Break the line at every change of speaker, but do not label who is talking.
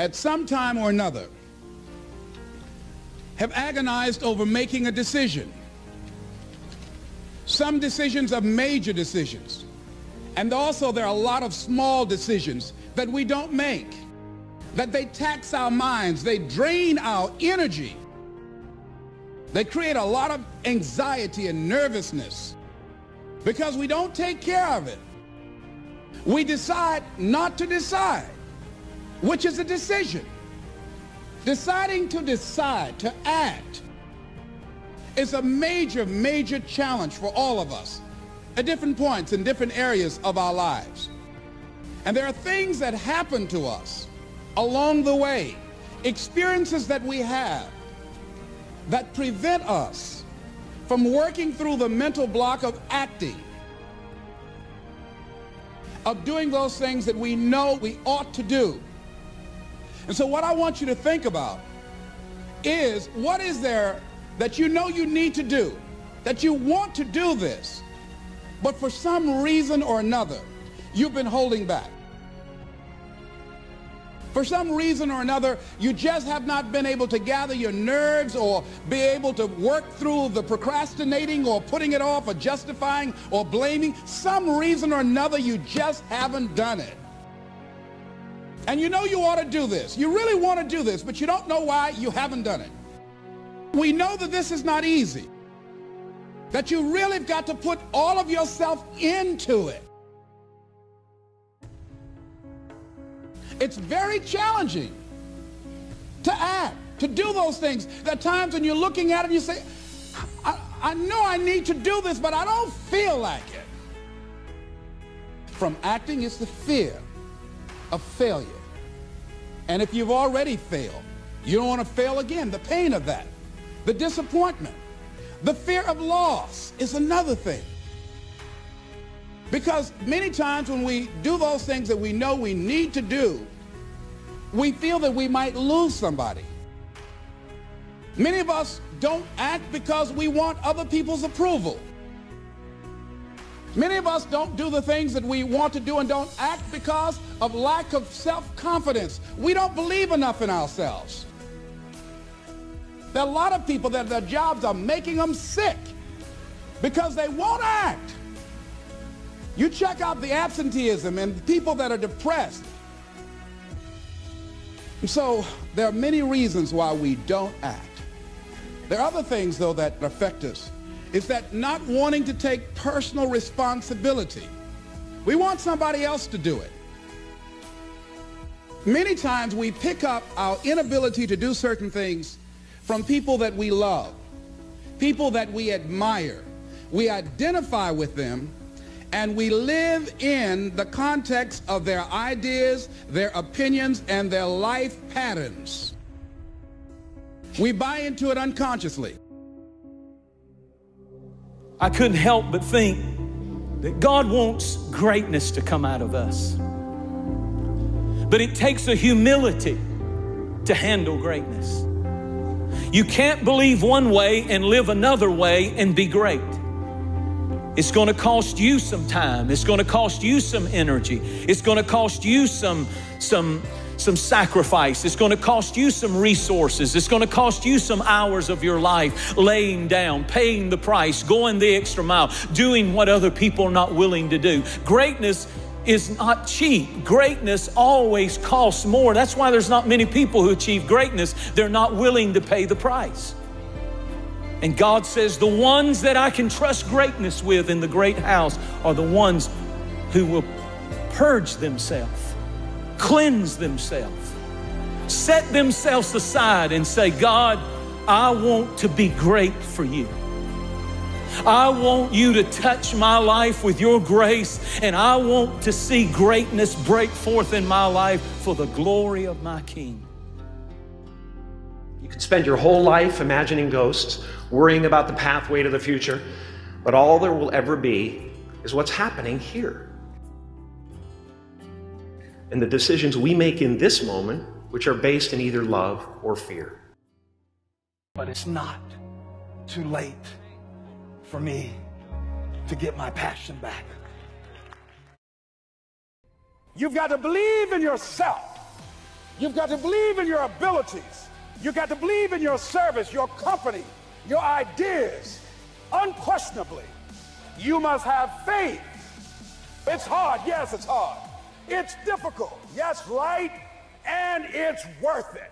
at some time or another, have agonized over making a decision. Some decisions are major decisions. And also there are a lot of small decisions that we don't make, that they tax our minds, they drain our energy. They create a lot of anxiety and nervousness because we don't take care of it. We decide not to decide, which is a decision. Deciding to decide, to act, is a major, major challenge for all of us at different points in different areas of our lives. And there are things that happen to us along the way, experiences that we have that prevent us from working through the mental block of acting, of doing those things that we know we ought to do. And so what I want you to think about is, what is there that you know you need to do, that you want to do this, but for some reason or another, you've been holding back. For some reason or another, you just have not been able to gather your nerves or be able to work through the procrastinating or putting it off or justifying or blaming. Some reason or another, you just haven't done it. And you know you ought to do this. You really want to do this, but you don't know why you haven't done it. We know that this is not easy, that you really have got to put all of yourself into it. It's very challenging to act, to do those things. There are times when you're looking at it and you say, I know I need to do this, but I don't feel like it. From acting, it's the fear of failure. And if you've already failed, you don't want to fail again. The pain of that, the disappointment, the fear of loss is another thing. Because many times when we do those things that we know we need to do, we feel that we might lose somebody. Many of us don't act because we want other people's approval. Many of us don't do the things that we want to do and don't act because of lack of self-confidence. We don't believe enough in ourselves. There are a lot of people that their jobs are making them sick because they won't act. You check out the absenteeism and people that are depressed. And so there are many reasons why we don't act. There are other things, though, that affect us. It's that not wanting to take personal responsibility. We want somebody else to do it. Many times we pick up our inability to do certain things from people that we love, people that we admire. We identify with them, and we live in the context of their ideas, their opinions, and their life patterns. We buy into it unconsciously.
I couldn't help but think that God wants greatness to come out of us. But it takes a humility to handle greatness. You can't believe one way and live another way and be great. It's going to cost you some time. It's going to cost you some energy. It's going to cost you some sacrifice. It's going to cost you some resources. It's going to cost you some hours of your life laying down, paying the price, going the extra mile, doing what other people are not willing to do. Greatness is not cheap. Greatness always costs more. That's why there's not many people who achieve greatness. They're not willing to pay the price. And God says the ones that I can trust greatness with in the great house are the ones who will purge themselves, cleanse themselves, set themselves aside and say, God, I want to be great for you. I want you to touch my life with your grace, and I want to see greatness break forth in my life for the glory of my King.
You could spend your whole life imagining ghosts, worrying about the pathway to the future, but all there will ever be is what's happening here. And the decisions we make in this moment, which are based in either love or fear.
But it's not too late for me to get my passion back.
You've got to believe in yourself.
You've got to believe in your abilities. You've got to believe in your service, your company, your ideas. Unquestionably, you must have faith. It's hard. Yes, it's hard. It's difficult. Yes, right. And it's worth it.